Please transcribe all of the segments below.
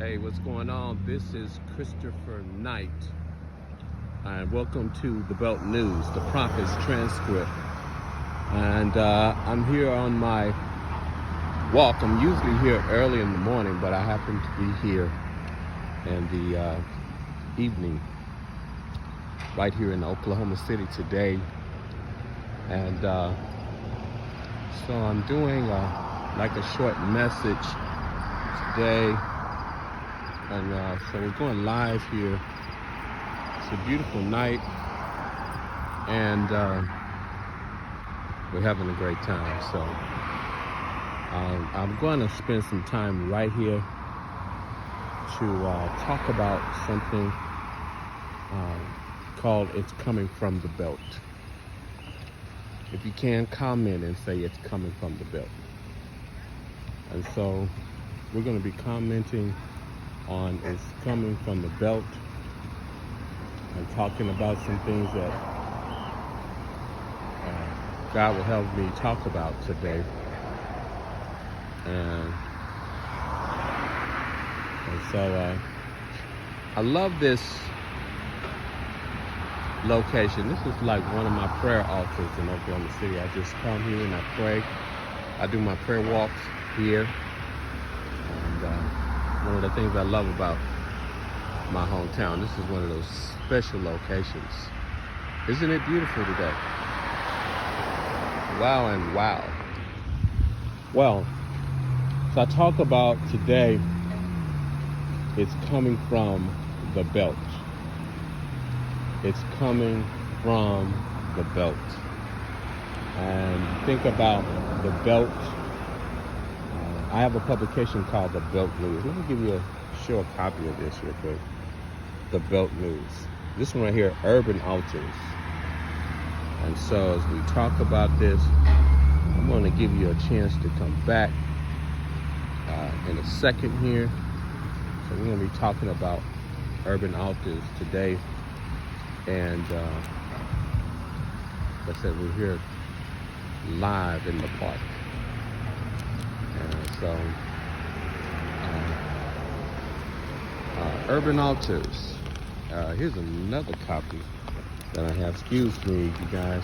Hey, what's going on? This is Christopher Knight, and welcome to the Belt News, the Prophet's transcript. And I'm here on my walk. I'm usually here early in the morning, but I happen to be here in the evening, right here in Oklahoma City today. And so I'm doing like a short message today. And so we're going live here. It's a beautiful night, and we're having a great time. So I'm going to spend some time right here to talk about something called "It's Coming from the Belt." If you can, comment and say it's coming from the belt. And so we're going to be commenting on "It's Coming from the Belt" and talking about some things that God will help me talk about today. And so I love this location. This is like one of my prayer altars in Oklahoma City. I just come here and I pray. I do my prayer walks here. And one of the things I love about my hometown, this is one of those special locations. Isn't it beautiful today? Wow and wow. Well, so I talk about today, it's coming from the belt. It's coming from the belt. And think about the belt. I have a publication called The Belt News. Let me show a copy of this real quick. The Belt News. This one right here, Urban Outdoors. And so as we talk about this, I'm going to give you a chance to come back in a second here. So we're going to be talking about Urban Outdoors today. And like I said, we're here live in the park. So, Urban Altars. Here's another copy that I have. Excuse me, you guys.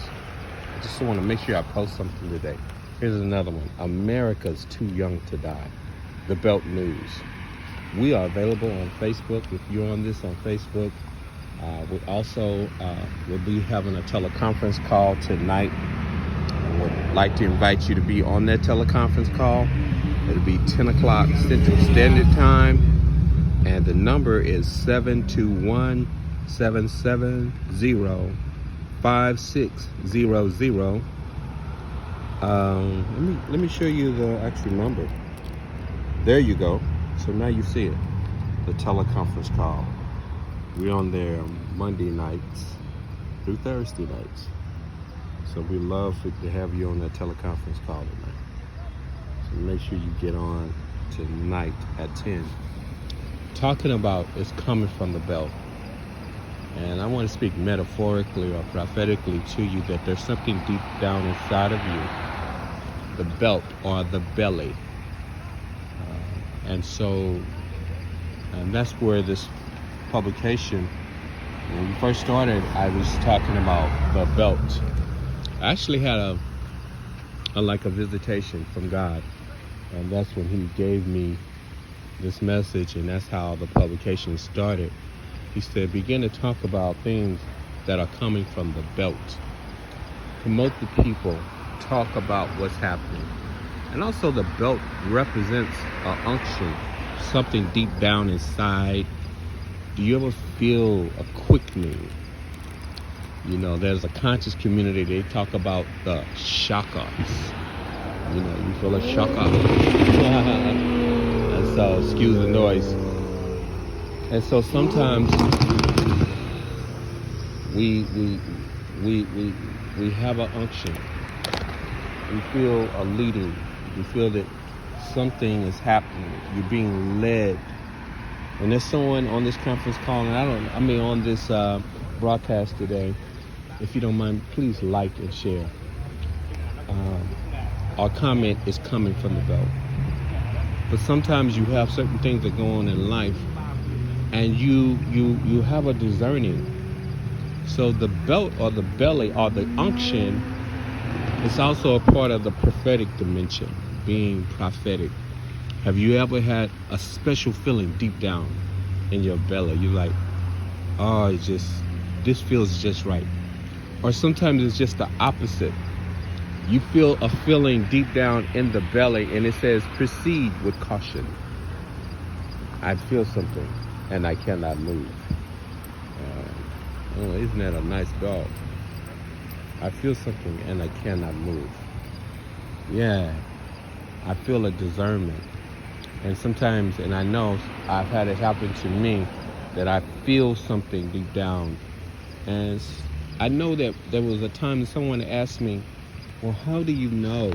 I just want to make sure I post something today. Here's another one. America's Too Young to Die. The Belt News. We are available on Facebook. If you're on this on Facebook, we also will be having a teleconference call tonight. I would like to invite you to be on that teleconference call. It'll be 10 o'clock Central Standard Time, and the number is 721-770-5600. Let me show you the actual number. There you go. So now you see it, the teleconference call. We're on there Monday nights through Thursday nights. So we love to have you on that teleconference call tonight. So make sure you get on tonight at 10. Talking about "It's Coming from the Belt." And I want to speak metaphorically or prophetically to you that there's something deep down inside of you, the belt or the belly. And that's where this publication, when we first started, I was talking about the belt. I actually had a visitation from God, and that's when He gave me this message, and that's how the publication started. He said, begin to talk about things that are coming from the belt. Promote the people, talk about what's happening. And also the belt represents an unction, something deep down inside. Do you ever feel a quickening? You know, there's a conscious community, they talk about the chakras. You know, you feel a chakra. And so, excuse the noise. And so sometimes we have an unction. We feel a leading. We feel that something is happening. You're being led. And there's someone on this conference call, and on this broadcast today. If you don't mind, please like and share. Our comment is coming from the belt. But sometimes you have certain things that go on in life, and you have a discerning. So the belt or the belly or the unction is also a part of the prophetic dimension, being prophetic. Have you ever had a special feeling deep down in your belly? You're like, oh, this feels just right. Or sometimes it's just the opposite. You feel a feeling deep down in the belly, and it says, proceed with caution. I feel something, and I cannot move. Oh, isn't that a nice dog? I feel something, and I cannot move. Yeah, I feel a discernment. And sometimes, and I know I've had it happen to me, that I feel something deep down. And I know that there was a time someone asked me, well, how do you know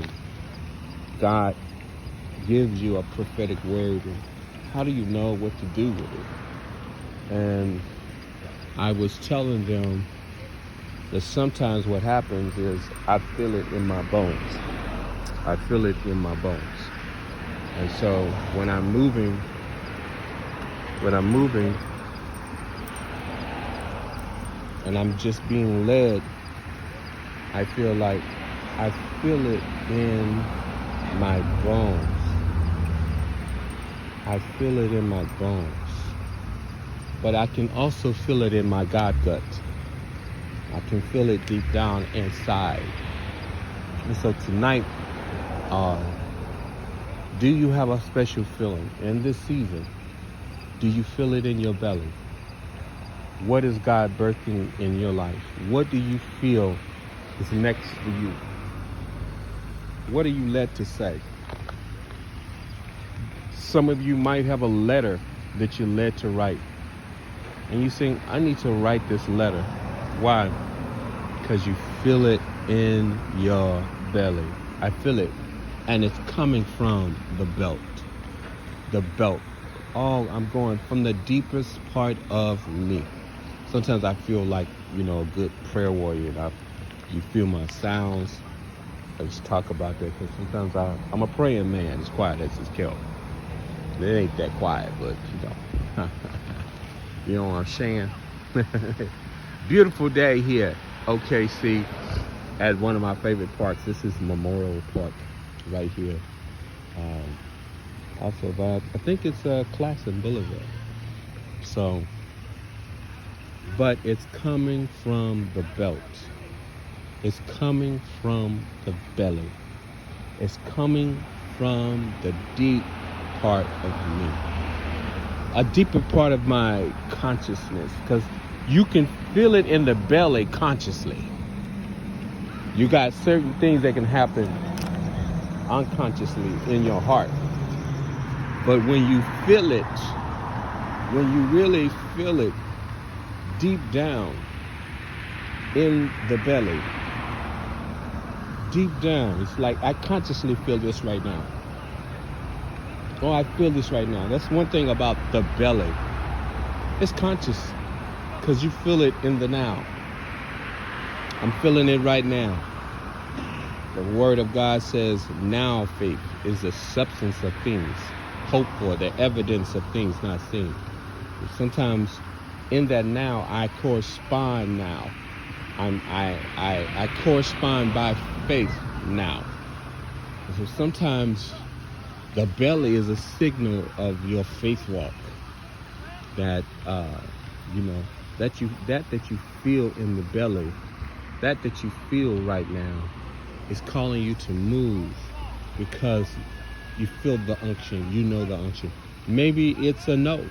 God gives you a prophetic word? And how do you know what to do with it? And I was telling them that sometimes what happens is I feel it in my bones. I feel it in my bones. And so when I'm moving, and I'm just being led, I feel it in my bones. I feel it in my bones. But I can also feel it in my God gut. I can feel it deep down inside. And so tonight, do you have a special feeling in this season? Do you feel it in your belly? What is God birthing in your life? What do you feel is next for you? What are you led to say? Some of you might have a letter that you're led to write. And you think, I need to write this letter. Why? Because you feel it in your belly. I feel it. And it's coming from the belt. The belt. Oh, I'm going from the deepest part of me. Sometimes I feel like, a good prayer warrior. You feel my sounds. I just talk about that because sometimes I'm a praying man. It's quiet as it's kept. It ain't that quiet, but you know what I'm saying? Beautiful day here, OKC, at one of my favorite parks. This is Memorial Park right here. Also, I think it's Classen Boulevard. So, but it's coming from the belt. It's coming from the belly. It's coming from the deep part of me. A deeper part of my consciousness, because you can feel it in the belly consciously. You got certain things that can happen unconsciously in your heart. But when you feel it, when you really feel it deep down in the belly, deep down, it's like I consciously feel this right now. Oh, I feel this right now. That's one thing about the belly. It's conscious because you feel it in the now. I'm feeling it right now. The word of God says now faith is the substance of things hoped for, the evidence of things not seen. Sometimes in that now, I correspond now. I correspond by faith now. And so sometimes the belly is a signal of your faith walk. That that you feel in the belly, that you feel right now, is calling you to move because you feel the unction. You know the unction. Maybe it's a no.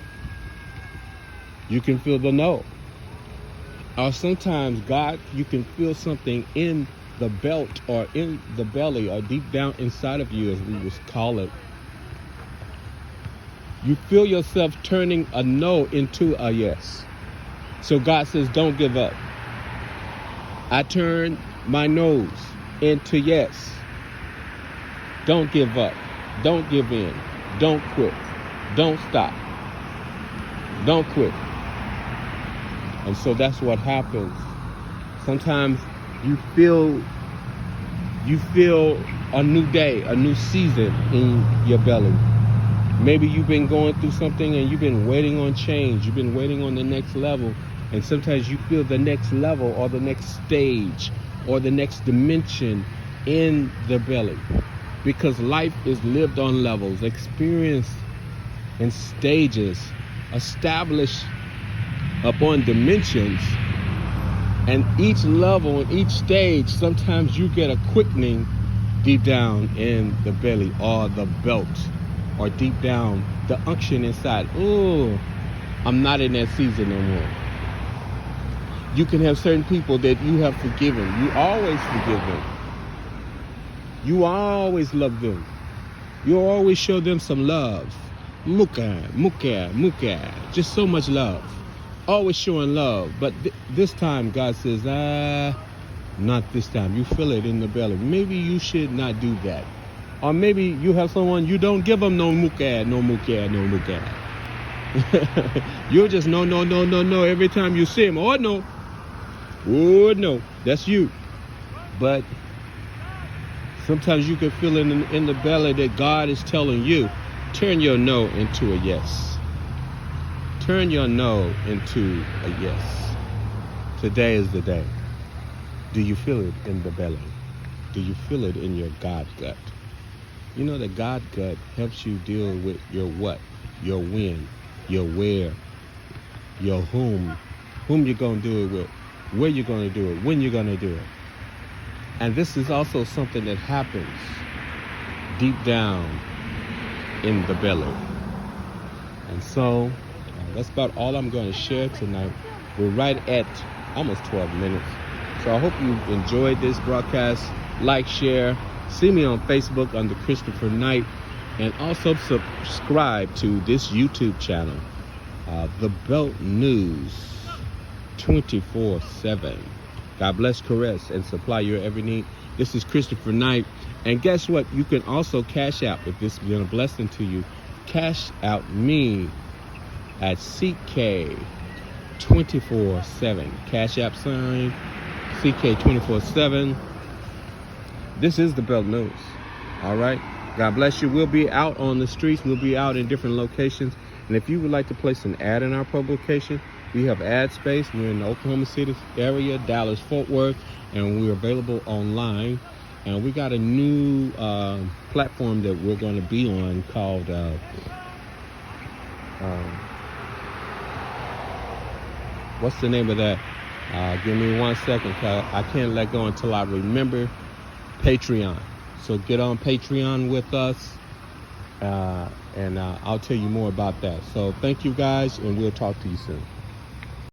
You can feel the no. Or sometimes you can feel something in the belt or in the belly or deep down inside of you, as we would call it. You feel yourself turning a no into a yes. So God says, don't give up. I turn my no's into yes. Don't give up. Don't give in. Don't quit. Don't stop. Don't quit. And so that's what happens. Sometimes you feel a new day, a new season in your belly. Maybe you've been going through something and you've been waiting on change. You've been waiting on the next level. And sometimes you feel the next level or the next stage or the next dimension in the belly. Because life is lived on levels, experienced in stages, established upon dimensions. And each level and each stage, sometimes you get a quickening deep down in the belly or the belt, or deep down the unction inside. Oh, I'm not in that season no more. You can have certain people that you have forgiven. You always forgive them. You always love them. You always show them some love. Muka. Just so much love. Always showing love. But this time, God says, not this time. You feel it in the belly. Maybe you should not do that. Or maybe you have someone, you don't give them no muka. You just no. Every time you see him, oh no, that's you. But sometimes you can feel it in the belly that God is telling you, turn your no into a yes. Turn your no into a yes. Today is the day. Do you feel it in the belly? Do you feel it in your God gut? You know, the God gut helps you deal with your what, your when, your where, your whom you're going to do it with, where you're going to do it, when you're going to do it. And this is also something that happens deep down in the belly. And so that's about all I'm going to share tonight. We're right at almost 12 minutes. So I hope you enjoyed this broadcast. Like, share. See me on Facebook under Christopher Knight. And also subscribe to this YouTube channel, The Belt News 24/7. God bless, caress, and supply your every need. This is Christopher Knight. And guess what? You can also cash out, if this has been a blessing to you, cash out me at CK247. Cash app sign CK247. This is the Belt News. All right. God bless you. We'll be out on the streets. We'll be out in different locations. And if you would like to place an ad in our publication, we have ad space. We're in the Oklahoma City area, Dallas, Fort Worth, and we're available online. And we got a new platform that we're going to be on called what's the name of that? Give me 1 second, cause I can't let go until I remember. Patreon. So get on Patreon with us, and I'll tell you more about that. So thank you guys, and we'll talk to you soon.